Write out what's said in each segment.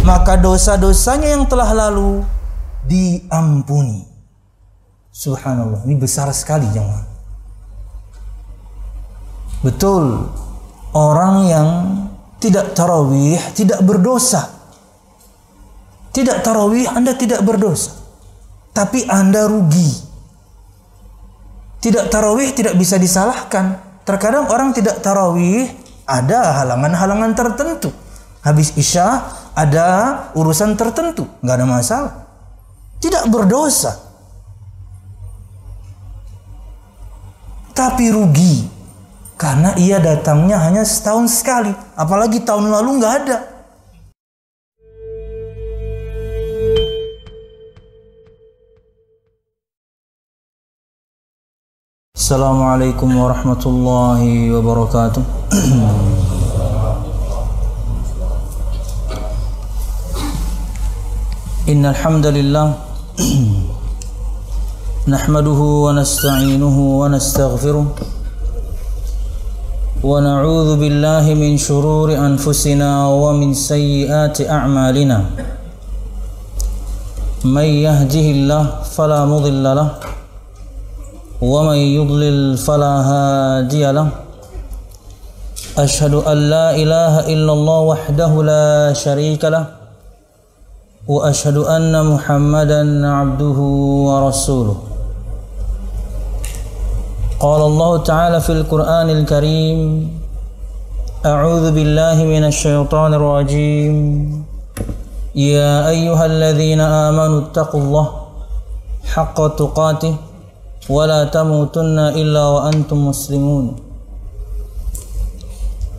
maka dosa-dosanya yang telah lalu diampuni. Subhanallah, ini besar sekali jemaah. Betul, orang yang tidak tarawih tidak berdosa. Tidak tarawih Anda tidak berdosa, tapi Anda rugi. Tidak tarawih tidak bisa disalahkan. Terkadang orang tidak tarawih ada halangan-halangan tertentu. Habis Isya ada urusan tertentu, nggak ada masalah. Tidak berdosa, tapi rugi karena ia datangnya hanya setahun sekali, apalagi tahun lalu nggak ada. Assalamualaikum warahmatullahi wabarakatuh. Innal hamdalillah nahmaduhu wa nasta'inuhu wa nastaghfiruh wa na'udzu billahi min shururi anfusina wa min sayyiati a'malina. May yahdihillahu fala mudilla lahu wa may yudlil fala hadiya lahu. Ashhadu an la ilaha illallah wahdahu la syarika lahu wa ashhadu anna Muhammadan abduhu wa rasuluh. Qala Allah ta'ala fil Qur'anil Karim, a'udzu billahi minasy syaithanir rajim. Ya ayyuhalladzina amanu taqullaha haqqa tuqatih wa la tamutunna illa wa antum muslimun.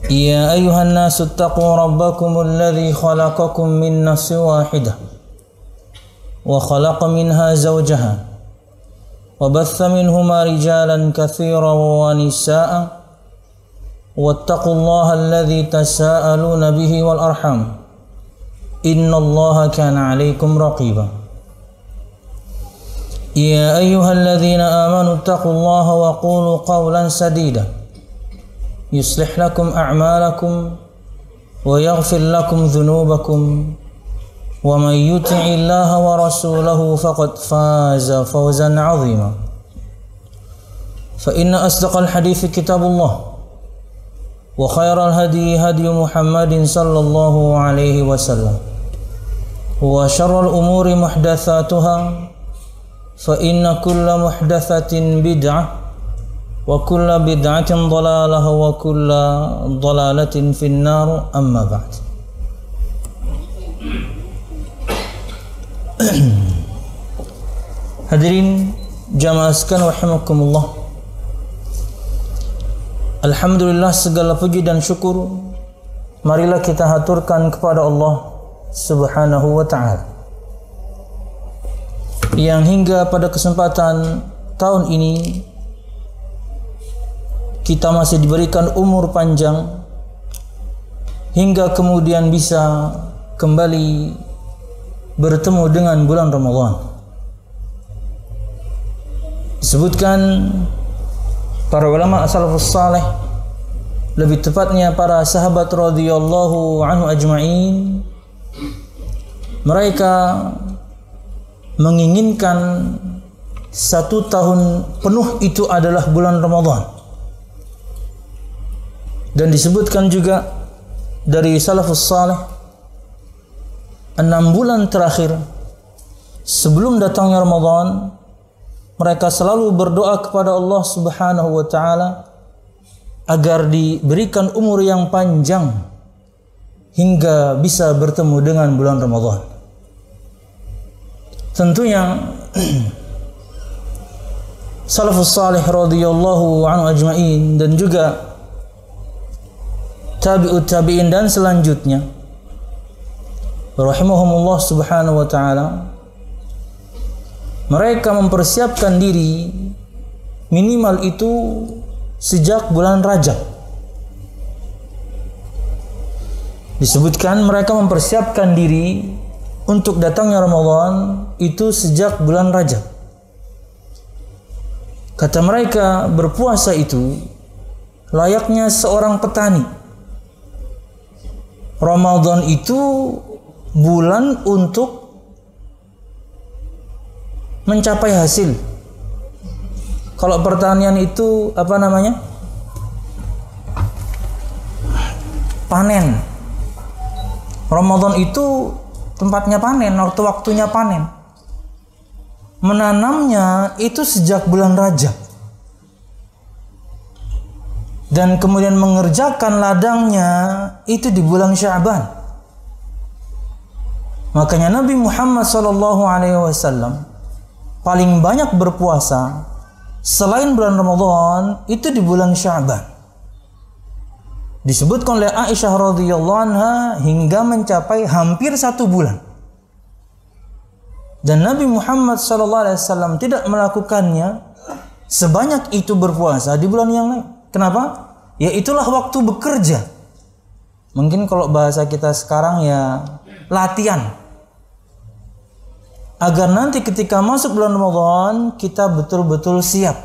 Ya ayuhan nasu taqu rabbakumul ladzi khalaqakum min nafsin wahidah wa khalaqa minha zawjaha wa batha minhuma rijalan katsiran wa nisaa'a wattaqullaha alladzi tasaaluna bihi wal arham innallaha kana 'alaikum raqiba. Ya ayyuhalladzina amanu taqullaha wa qulu qawlan sadida yuslih lakum a'malakum wa yaghfir lakum dhunubakum wa man yuti'illaha wa rasulahu faqad faza fawzan 'azima. Fa inna asdaqal hadithi kitabullah wa khairal hadi hadi Muhammadin sallallahu alaihi wasallam wa syarrul umuri muhdatsatuha fa inna kulla muhdatsatin bid'ah wa kulla bid'atin dhalalah wa kulla dhalalatin finnar, amma ba'd. Hadirin jamaah sekalian rahimakumullah. Alhamdulillah, segala puji dan syukur marilah kita haturkan kepada Allah Subhanahu wa ta'ala yang hingga pada kesempatan tahun ini kita masih diberikan umur panjang hingga kemudian bisa kembali bertemu dengan bulan Ramadan. Disebutkan para ulama salafus saleh, lebih tepatnya para sahabat radhiyallahu anhu ajma'in, mereka menginginkan satu tahun penuh itu adalah bulan Ramadan. Dan disebutkan juga dari salafus salih, 6 bulan terakhir sebelum datangnya Ramadan, mereka selalu berdoa kepada Allah Subhanahu wa ta'ala agar diberikan umur yang panjang hingga bisa bertemu dengan bulan Ramadan. Tentunya salafus salih radhiyallahu anhu ajma'in dan juga tabi'ut tabi'in dan selanjutnya rahimahumullah subhanahu wa ta'ala, mereka mempersiapkan diri minimal itu sejak bulan Rajab. Disebutkan mereka mempersiapkan diri untuk datangnya Ramadan itu sejak bulan Rajab. Kata mereka, berpuasa itu layaknya seorang petani. Ramadan itu bulan untuk mencapai hasil. Kalau pertanian itu apa namanya? Panen. Ramadan itu tempatnya panen, waktu-waktunya panen. Menanamnya itu sejak bulan Rajab. Dan kemudian mengerjakan ladangnya itu di bulan Sya'ban. Makanya Nabi Muhammad SAW paling banyak berpuasa selain bulan Ramadan itu di bulan Sya'ban. Disebutkan oleh Aisyah radhiyallahu anha hingga mencapai hampir 1 bulan. Dan Nabi Muhammad SAW tidak melakukannya sebanyak itu berpuasa di bulan yang lain. Kenapa? Ya itulah waktu bekerja. Mungkin kalau bahasa kita sekarang ya latihan. Agar nanti ketika masuk bulan Ramadan kita betul-betul siap.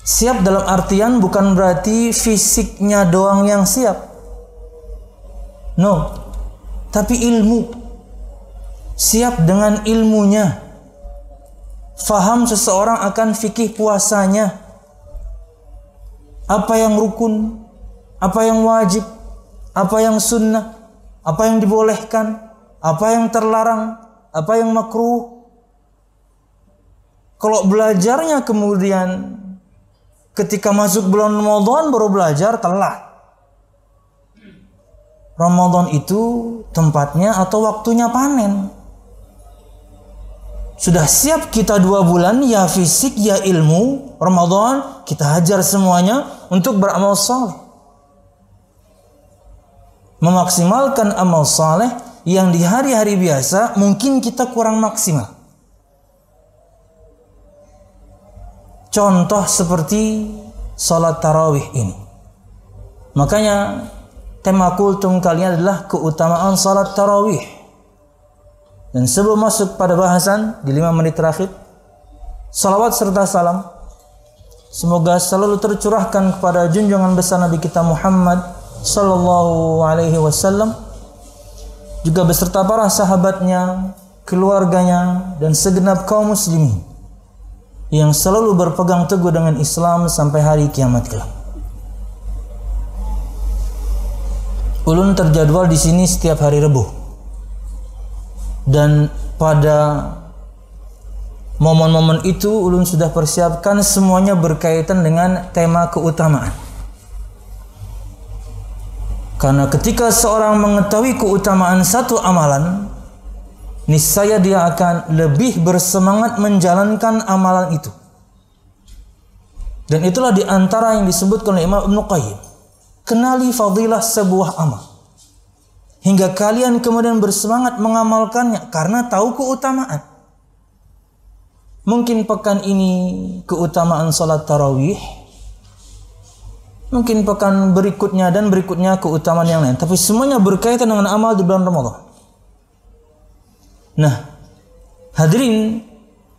Siap dalam artian bukan berarti fisiknya doang yang siap. No. Tapi ilmu. Siap dengan ilmunya. Faham seseorang akan fikih puasanya. Apa yang rukun, apa yang wajib, apa yang sunnah, apa yang dibolehkan, apa yang terlarang, apa yang makruh. Kalau belajarnya kemudian ketika masuk bulan Ramadan baru belajar, telat. Ramadan itu tempatnya atau waktunya panen. Sudah siap kita 2 bulan, ya fisik ya ilmu. Ramadan kita hajar semuanya untuk beramal saleh. Memaksimalkan amal saleh yang di hari-hari biasa mungkin kita kurang maksimal. Contoh seperti salat tarawih ini. Makanya tema kultum kali ini adalah keutamaan salat tarawih. Dan sebelum masuk pada bahasan di 5 menit terakhir, salawat serta salam semoga selalu tercurahkan kepada junjungan besar Nabi kita Muhammad sallallahu alaihi wasallam, juga beserta para sahabatnya, keluarganya, dan segenap kaum muslimin yang selalu berpegang teguh dengan Islam sampai hari kiamat kelak. Ulun terjadwal di sini setiap hari Rabu. Dan pada momen-momen itu ulun sudah persiapkan semuanya berkaitan dengan tema keutamaan. Karena ketika seorang mengetahui keutamaan satu amalan, niscaya dia akan lebih bersemangat menjalankan amalan itu. Dan itulah di antara yang disebutkan oleh Imam Ibnu Qayyim. Kenali fadilah sebuah amal. Hingga kalian kemudian bersemangat mengamalkannya karena tahu keutamaan. Mungkin pekan ini keutamaan salat tarawih. Mungkin pekan berikutnya dan berikutnya keutamaan yang lain. Tapi semuanya berkaitan dengan amal di bulan Ramadan. Nah, hadirin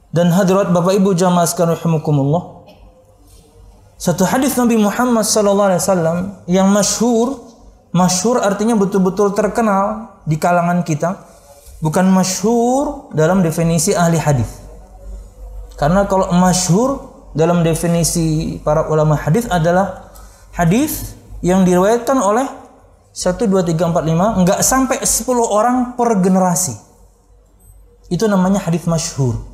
dan hadirat Bapak Ibu jamaah sekalian rahimakumullah. Satu hadis Nabi Muhammad SAW yang masyhur artinya betul-betul terkenal di kalangan kita, bukan masyhur dalam definisi ahli hadis. Karena kalau masyhur dalam definisi para ulama hadis adalah hadis yang diriwayatkan oleh 1, 2, 3, 4, 5 enggak sampai 10 orang per generasi. Itu namanya hadis masyhur.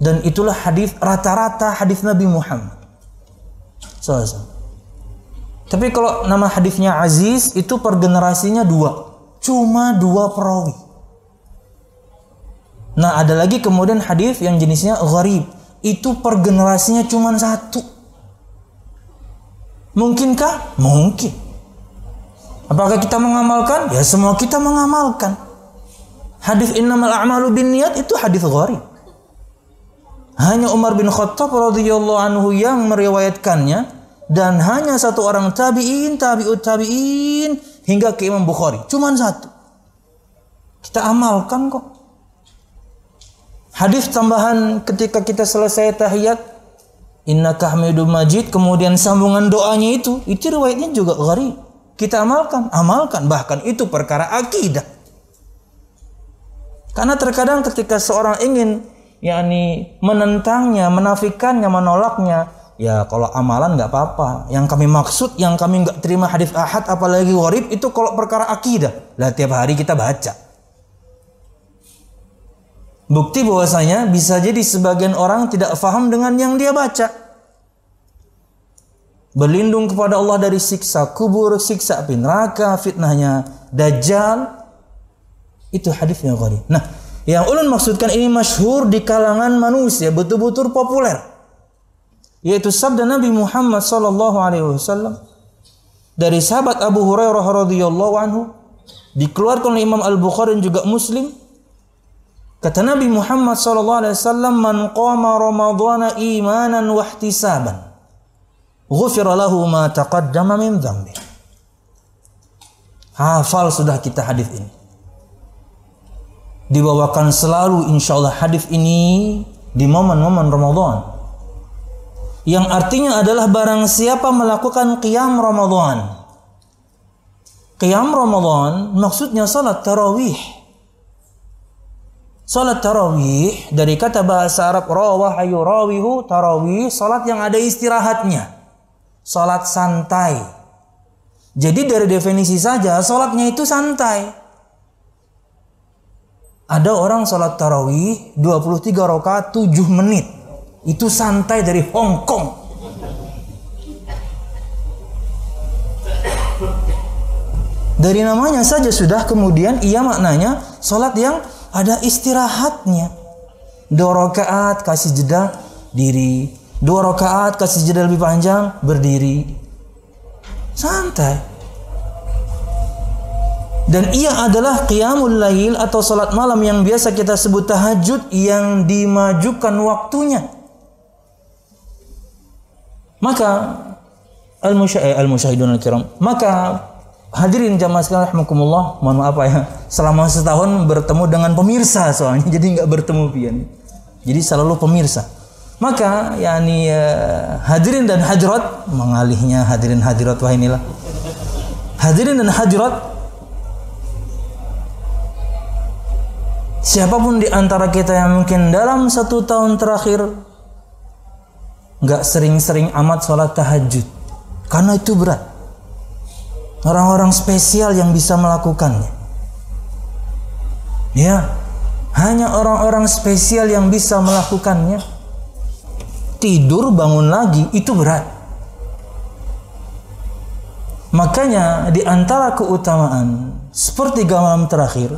Dan itulah hadis rata-rata hadis Nabi Muhammad SAW. Tapi kalau nama hadisnya aziz itu per generasinya 2. Cuma 2 perawi. Nah, ada lagi kemudian hadis yang jenisnya gharib. Itu per generasinya cuma 1. Mungkinkah? Mungkin. Apakah kita mengamalkan? Ya semua kita mengamalkan. Hadis innamal a'malu binniyat itu hadis gharib. Hanya Umar bin Khattab radhiyallahu anhu yang meriwayatkannya. Dan hanya 1 orang tabi'in, tabi'ut tabi'in hingga ke Imam Bukhari. Cuman 1. Kita amalkan kok. Hadis tambahan ketika kita selesai tahiyat, innaka hamidum majid, kemudian sambungan doanya itu riwayatnya juga gharib. kita amalkan. Bahkan itu perkara akidah. Karena terkadang ketika seorang ingin menentangnya, menafikannya, menolaknya, ya kalau amalan nggak apa-apa. Yang kami maksud, yang kami nggak terima hadis ahad apalagi gharib itu kalau perkara akidah. Lah tiap hari kita baca. Bukti bahwasanya bisa jadi sebagian orang tidak faham dengan yang dia baca. Berlindung kepada Allah dari siksa kubur, siksa api neraka, fitnahnya Dajjal. Itu hadisnya gharib. Nah, yang ulun maksudkan ini masyhur di kalangan manusia, betul-betul populer. Yaitu sabda Nabi Muhammad SAW dari sahabat Abu Hurairah radhiyallahu anhu, dikeluarkan oleh Imam Al-Bukhari dan juga Muslim. Kata Nabi Muhammad SAW, "Man qama Ramadhana imanan wa ihtisaban, ghufira lahu ma taqaddama min dhanbi." Hafal sudah kita hadis ini. Dibawakan selalu insyaallah hadis ini di momen-momen Ramadan. Yang artinya adalah barang siapa melakukan qiyam Ramadan. Qiyam Ramadan maksudnya salat tarawih. Salat tarawih dari kata bahasa Arab rawah yurawihu, tarawih salat yang ada istirahatnya. Salat santai. Jadi dari definisi saja salatnya itu santai. Ada orang salat tarawih 23 rakaat 7 menit. Itu santai dari Hong Kong. Dari namanya saja sudah kemudian ia maknanya salat yang ada istirahatnya. 2 rakaat kasih jeda diri, 2 rakaat kasih jeda lebih panjang berdiri. Santai. Dan ia adalah qiyamul lail atau salat malam yang biasa kita sebut tahajud yang dimajukan waktunya. Maka al-musyahidun al-kiram, maka hadirin jamaah sekalian rahimakumullah, mohon maaf ya, selama setahun bertemu dengan pemirsa soalnya, jadi nggak bertemu pian. Jadi selalu pemirsa. Maka hadirin dan hadirat, mengalihnya hadirin hadirat, wah inilah. Hadirin dan hadirat, siapapun di antara kita yang mungkin dalam 1 tahun terakhir nggak sering-sering amat sholat tahajud, karena itu berat. Orang-orang spesial yang bisa melakukannya. Ya, hanya orang-orang spesial yang bisa melakukannya. Tidur bangun lagi itu berat. Makanya di antara keutamaan sepertiga malam terakhir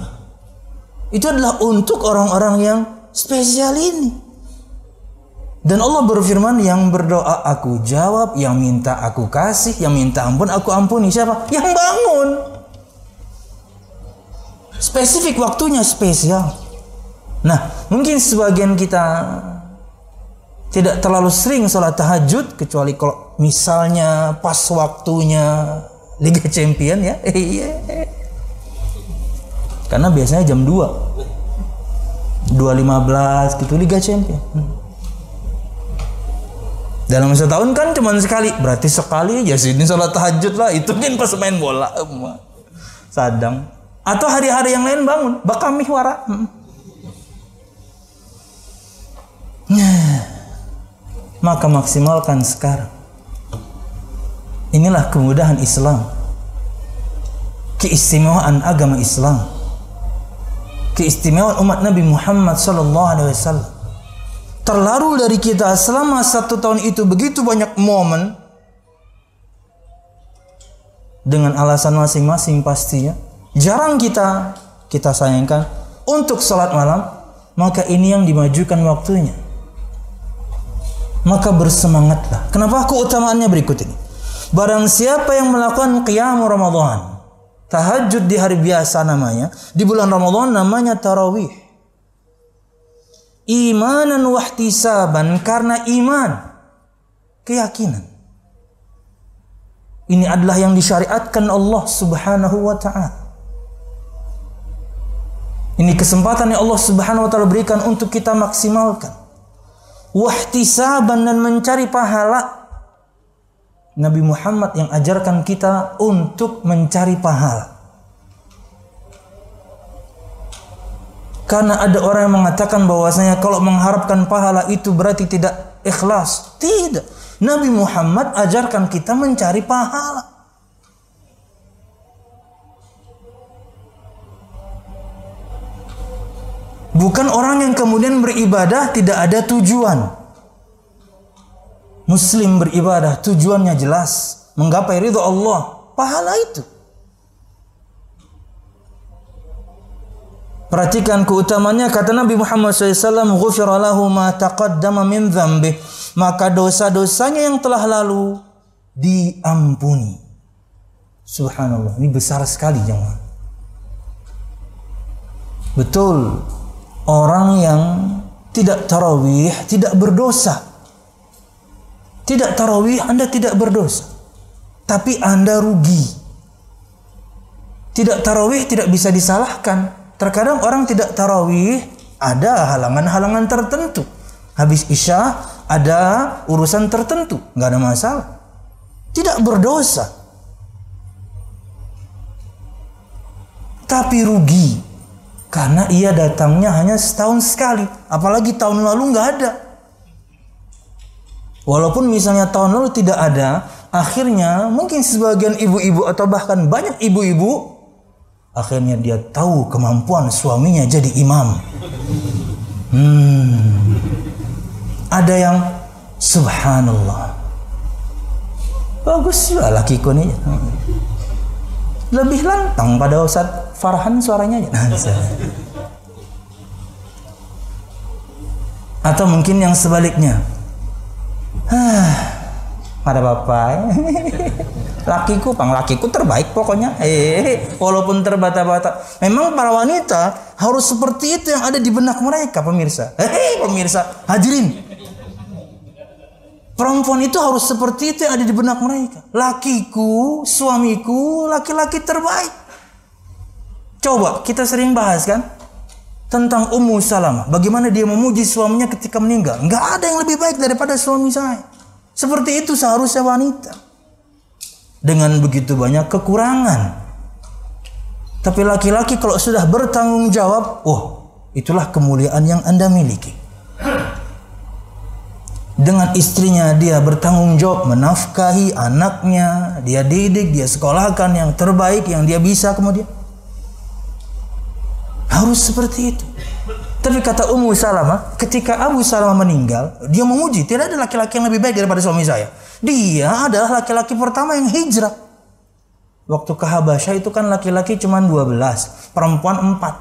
itu adalah untuk orang-orang yang spesial ini. Dan Allah berfirman, yang berdoa aku jawab, yang minta aku kasih, yang minta ampun aku ampuni. Siapa? Yang bangun. Spesifik waktunya spesial. Nah, mungkin sebagian kita tidak terlalu sering sholat tahajud, kecuali kalau misalnya pas waktunya Liga Champion ya. Karena biasanya jam 2:15 gitu Liga Champion. Dalam setahun kan cuma sekali, berarti sekali ya sini sholat tahajud lah. Itu kan pas main bola, sadang. Atau hari-hari yang lain bangun, bakal mihwara. Maka maksimalkan sekarang. Inilah kemudahan Islam, keistimewaan agama Islam, keistimewaan umat Nabi Muhammad SAW. Terlalu dari kita selama 1 tahun itu begitu banyak momen, dengan alasan masing-masing pastinya. Jarang kita sayangkan untuk salat malam, maka ini yang dimajukan waktunya. Maka bersemangatlah. Kenapa keutamaannya berikut ini? Barang siapa yang melakukan qiyam Ramadan, tahajud di hari biasa namanya, di bulan Ramadan namanya tarawih. Imanan wa ihtisaban, karena iman, keyakinan. Ini adalah yang disyariatkan Allah Subhanahu wa ta'ala. Ini kesempatan yang Allah Subhanahu wa ta'ala berikan untuk kita maksimalkan. Wa ihtisaban, dan mencari pahala. Nabi Muhammad yang ajarkan kita untuk mencari pahala. Karena ada orang yang mengatakan bahwasanya kalau mengharapkan pahala itu berarti tidak ikhlas. Tidak. Nabi Muhammad ajarkan kita mencari pahala. Bukan orang yang kemudian beribadah tidak ada tujuan. Muslim beribadah tujuannya jelas, menggapai ridha Allah, pahala itu. Perhatikan keutamanya, kata Nabi Muhammad SAW, "Ghufira lahu ma taqaddama min dzambih." Maka dosa-dosanya yang telah lalu diampuni. Subhanallah, ini besar sekali jemaah. Betul, orang yang tidak tarawih tidak berdosa. Tidak tarawih Anda tidak berdosa, tapi Anda rugi. Tidak tarawih tidak bisa disalahkan. Terkadang orang tidak tarawih ada halangan-halangan tertentu. Habis Isya ada urusan tertentu, nggak ada masalah. Tidak berdosa, tapi rugi karena ia datangnya hanya setahun sekali. Apalagi tahun lalu nggak ada. Walaupun misalnya tahun lalu tidak ada, akhirnya mungkin sebagian ibu-ibu atau bahkan banyak ibu-ibu akhirnya dia tahu kemampuan suaminya jadi imam. Ada yang subhanallah, bagus juga lakiku nih, lebih lantang pada Ustaz Farhan suaranya aja. Atau mungkin yang sebaliknya, ada bapak, lakiku terbaik pokoknya. Walaupun terbata-bata. Memang para wanita harus seperti itu yang ada di benak mereka, pemirsa. Pemirsa, hadirin. Perempuan itu harus seperti itu yang ada di benak mereka. Lakiku, suamiku, laki-laki terbaik. Coba kita sering bahas kan tentang Ummu Salamah, bagaimana dia memuji suaminya ketika meninggal. Enggak ada yang lebih baik daripada suami saya. Seperti itu seharusnya wanita. Dengan begitu banyak kekurangan. Tapi laki-laki kalau sudah bertanggung jawab, itulah kemuliaan yang Anda miliki. Dengan istrinya dia bertanggung jawab menafkahi anaknya, dia didik, dia sekolahkan yang terbaik yang dia bisa kemudian. Harus seperti itu. Tapi kata Ummu Salamah, ketika Abu Salamah meninggal, dia memuji, tidak ada laki-laki yang lebih baik daripada suami saya. Dia adalah laki-laki pertama yang hijrah. Waktu ke Habasyah itu kan laki-laki cuma 12, perempuan 4.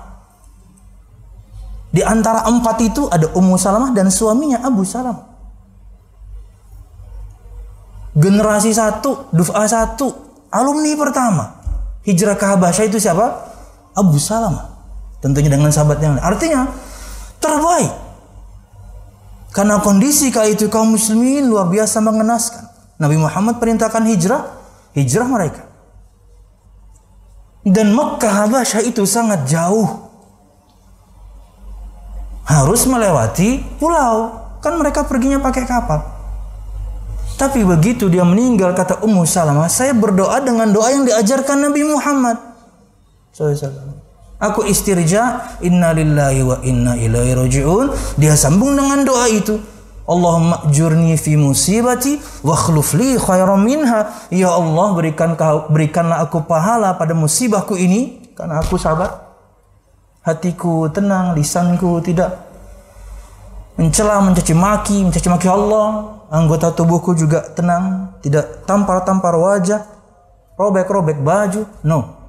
Di antara 4 itu ada Ummu Salamah dan suaminya Abu Salamah. Generasi 1, Duf'ah 1, alumni pertama. Hijrah ke Habasyah itu siapa? Abu Salamah. Tentunya dengan sahabat yang lain. Artinya terbaik. Karena kondisi kala itu kaum muslimin luar biasa mengenaskan. Nabi Muhammad perintahkan hijrah mereka. Dan Mekkah Habasyah itu sangat jauh. Harus melewati pulau. Kan mereka perginya pakai kapal. Tapi begitu dia meninggal, kata Ummu Salamah, saya berdoa dengan doa yang diajarkan Nabi Muhammad SAW. Aku istirja, inna lillahi wa inna ilaihi raji'un. Dia sambung dengan doa itu. Allahumma ajurni fi musibati wa akhluf li khairan minha. Ya Allah, berikanlah aku pahala pada musibahku ini, karena aku sabar. Hatiku tenang, lisanku tidak mencela, mencaci maki Allah. Anggota tubuhku juga tenang, tidak tampar-tampar wajah, robek-robek baju. No.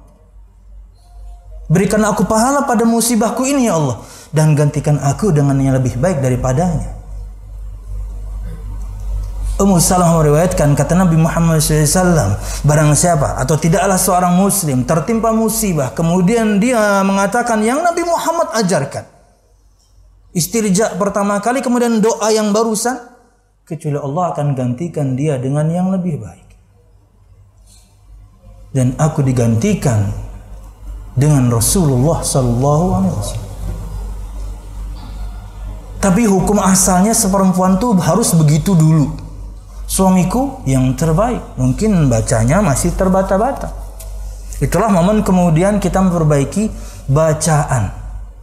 Berikanlah aku pahala pada musibahku ini ya Allah, dan gantikan aku dengan yang lebih baik daripadanya. Ummu Salamah meriwayatkan, kata Nabi Muhammad SAW, barang siapa atau tidaklah seorang muslim tertimpa musibah, kemudian dia mengatakan yang Nabi Muhammad ajarkan, istirja pertama kali, kemudian doa yang barusan, kecuali Allah akan gantikan dia dengan yang lebih baik. Dan aku digantikan dengan Rasulullah Sallallahu Alaihi Wasallam. Tapi hukum asalnya seperempuan tuh harus begitu dulu. suamiku yang terbaik. Mungkin bacanya masih terbata-bata. Itulah momen kemudian kita memperbaiki bacaan.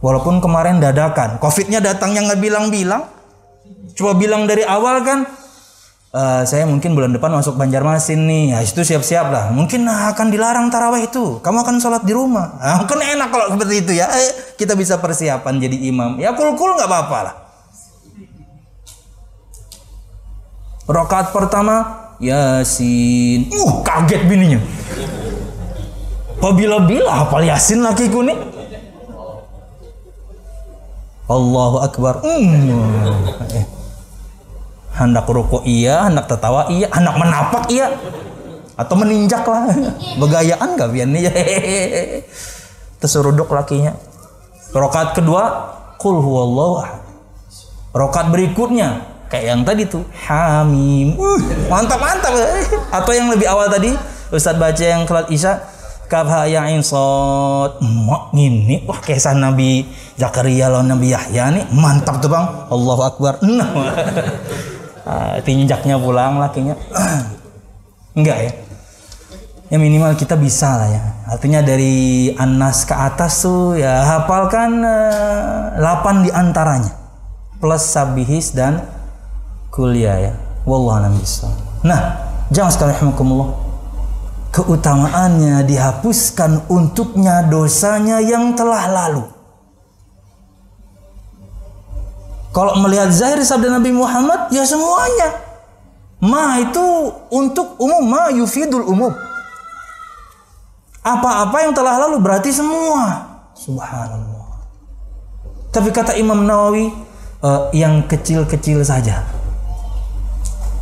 Walaupun kemarin dadakan, Covid-nya datangnya nggak bilang-bilang. Coba bilang dari awal kan, saya mungkin bulan depan masuk Banjarmasin nih, ya itu siap-siap lah. Mungkin akan dilarang tarawih itu, kamu akan sholat di rumah. Kan enak kalau seperti itu ya. Kita bisa persiapan jadi imam. Ya kul-kul nggak apa-apa lah. Rakaat pertama Yasin, kaget bininya. Bila hafal Yasin lakiku nih. Allahu Akbar. Hendak rukuk iya, hendak tertawa iya, hendak menapak iya, atau meninjak lah. Begayaan gak biar nih? Terseruduk lakinya. Rakaat kedua Qul huwallahu ahad. Rakaat berikutnya kayak yang tadi tuh Hamim. Mantap. Atau yang lebih awal tadi Ustadz baca yang kelat Isya, Kaf ha ya ain shad. Ini wah kisah Nabi Zakaria lawan Nabi Yahya nih mantap tuh Bang. Allahu Akbar. Tinjaknya pulang lakinya. Enggak ya. Ya minimal kita bisa lah ya. Artinya dari An-Nas ke atas tuh ya hafalkan 8 diantaranya. Plus Sabihis dan Kuliah ya. Wallahu a'lam bishawab. Nah, jangan sekali rahimakumullah. Keutamaannya dihapuskan untuknya dosanya yang telah lalu. Kalau melihat zahir sabda Nabi Muhammad, ya semuanya. Ma itu untuk umum, ma yufidul umum. Apa-apa yang telah lalu berarti semua. Subhanallah. Tapi kata Imam Nawawi, yang kecil-kecil saja.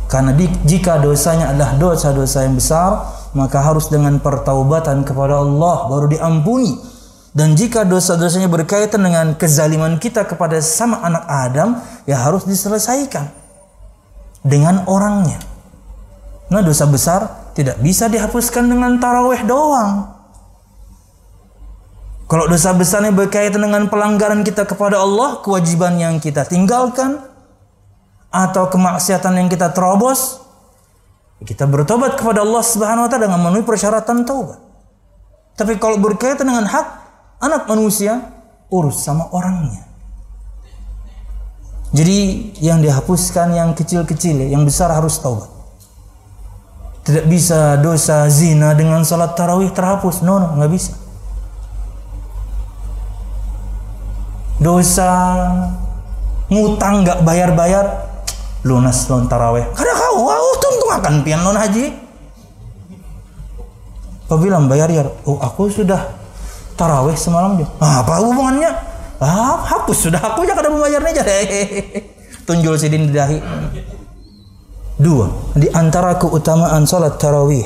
Karena jika dosanya adalah dosa-dosa yang besar, maka harus dengan pertaubatan kepada Allah baru diampuni. Dan jika dosa-dosanya berkaitan dengan kezaliman kita kepada sama anak Adam, ya harus diselesaikan dengan orangnya. Nah, dosa besar tidak bisa dihapuskan dengan tarawih doang. Kalau dosa besarnya berkaitan dengan pelanggaran kita kepada Allah, kewajiban yang kita tinggalkan, atau kemaksiatan yang kita terobos, kita bertobat kepada Allah Subhanahu wa Ta'ala dengan memenuhi persyaratan taubat. Tapi kalau berkaitan dengan hak anak manusia, urus sama orangnya. Jadi yang dihapuskan yang kecil-kecil, yang besar harus taubat. Tidak bisa dosa zina dengan salat tarawih terhapus. No, nggak bisa. Dosa ngutang nggak bayar-bayar, lunas lon tarawih. Karena kau, untung akan pian lon haji. Kau bilang bayar ya, aku sudah tarawih semalam juga. Apa hubungannya? Hapus sudah, aku aja kada membayarnya aja. Tunjul sidin di dahi. 2. Di antara keutamaan salat tarawih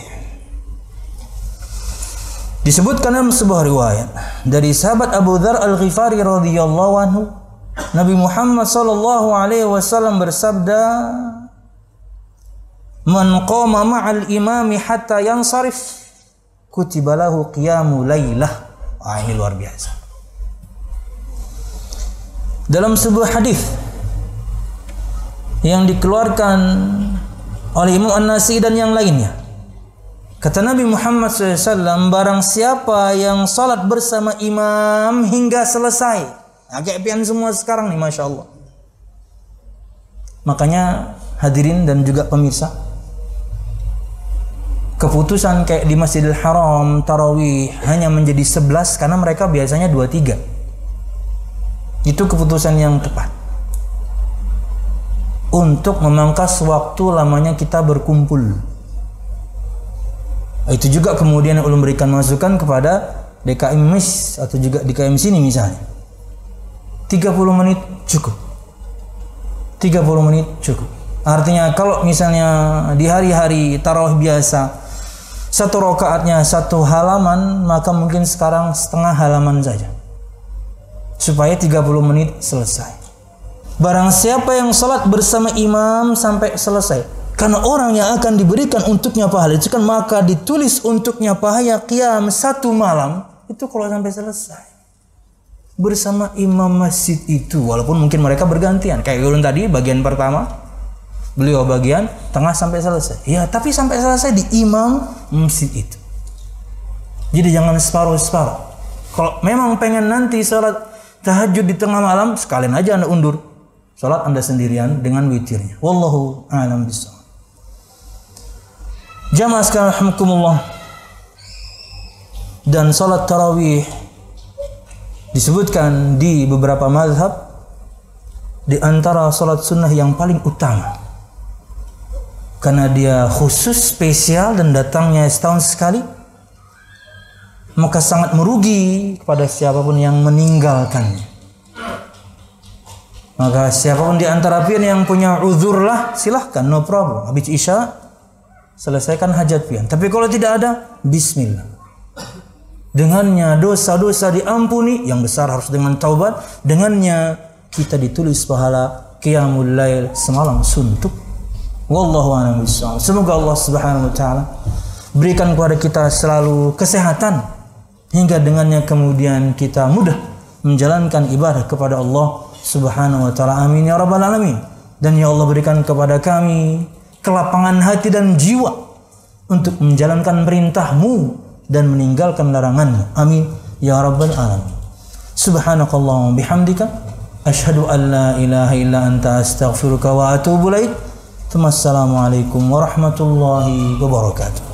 disebutkan dalam sebuah riwayat dari sahabat Abu Dzar Al-Ghifari radhiyallahu anhu, Nabi Muhammad sallallahu alaihi wasallam bersabda, "Man qama ma'al imami hatta yansarif, kutiba lahu qiyamu lailah." Ini luar biasa. Dalam sebuah hadis yang dikeluarkan oleh Imam An-Nasa'i dan yang lainnya, kata Nabi Muhammad SAW, barang siapa yang salat bersama imam hingga selesai. Agak pian semua sekarang nih, Masya Allah. Makanya hadirin dan juga pemirsa, keputusan kayak di Masjidil Haram tarawih hanya menjadi 11 karena mereka biasanya 2-3. Itu keputusan yang tepat untuk memangkas waktu lamanya kita berkumpul. Itu juga kemudian ulun berikan masukan kepada DKM MIS atau juga DKM sini misalnya. 30 menit cukup. 30 menit cukup. Artinya kalau misalnya di hari-hari tarawih biasa satu rakaatnya 1 halaman, maka mungkin sekarang setengah halaman saja, supaya 30 menit selesai. Barang siapa yang salat bersama imam sampai selesai, karena orang yang akan diberikan untuknya pahala itu kan, maka ditulis untuknya pahala qiyam 1 malam itu kalau sampai selesai bersama imam masjid itu. Walaupun mungkin mereka bergantian, kayak ulun tadi bagian pertama Beliau bagian tengah sampai selesai. Ya, tapi sampai selesai di imam masjid itu. Jadi jangan separuh-separuh. Kalau memang pengen nanti salat tahajud di tengah malam, sekalian aja Anda undur. Salat Anda sendirian dengan witirnya. Wallahu a'lam bishawab. Jamaah sekalian rahimakumullah. Dan salat tarawih disebutkan di beberapa mazhab di antara salat sunnah yang paling utama. Karena dia khusus, spesial dan datangnya setahun sekali. Maka sangat merugi kepada siapapun yang meninggalkannya. Maka siapapun di antara pian yang punya uzur lah, silahkan, no problem. Habis isya selesaikan hajat pian. Tapi kalau tidak ada, bismillah. Dengannya dosa-dosa diampuni, yang besar harus dengan taubat. Dengannya kita ditulis pahala qiyamul lail semalam suntuk. Wallahu a'lam bishawab. Semoga Allah Subhanahu wa taala berikan kepada kita selalu kesehatan, hingga dengannya kemudian kita mudah menjalankan ibadah kepada Allah Subhanahu wa taala. Amin ya rabbal alamin. Dan ya Allah, berikan kepada kami kelapangan hati dan jiwa untuk menjalankan perintah-Mu dan meninggalkan larangan-Mu. Amin ya rabbal alamin. Subhanakallahumma bihamdika asyhadu an la ilaha illa anta astaghfiruka wa atubu ilaik. Assalamualaikum warahmatullahi wabarakatuh.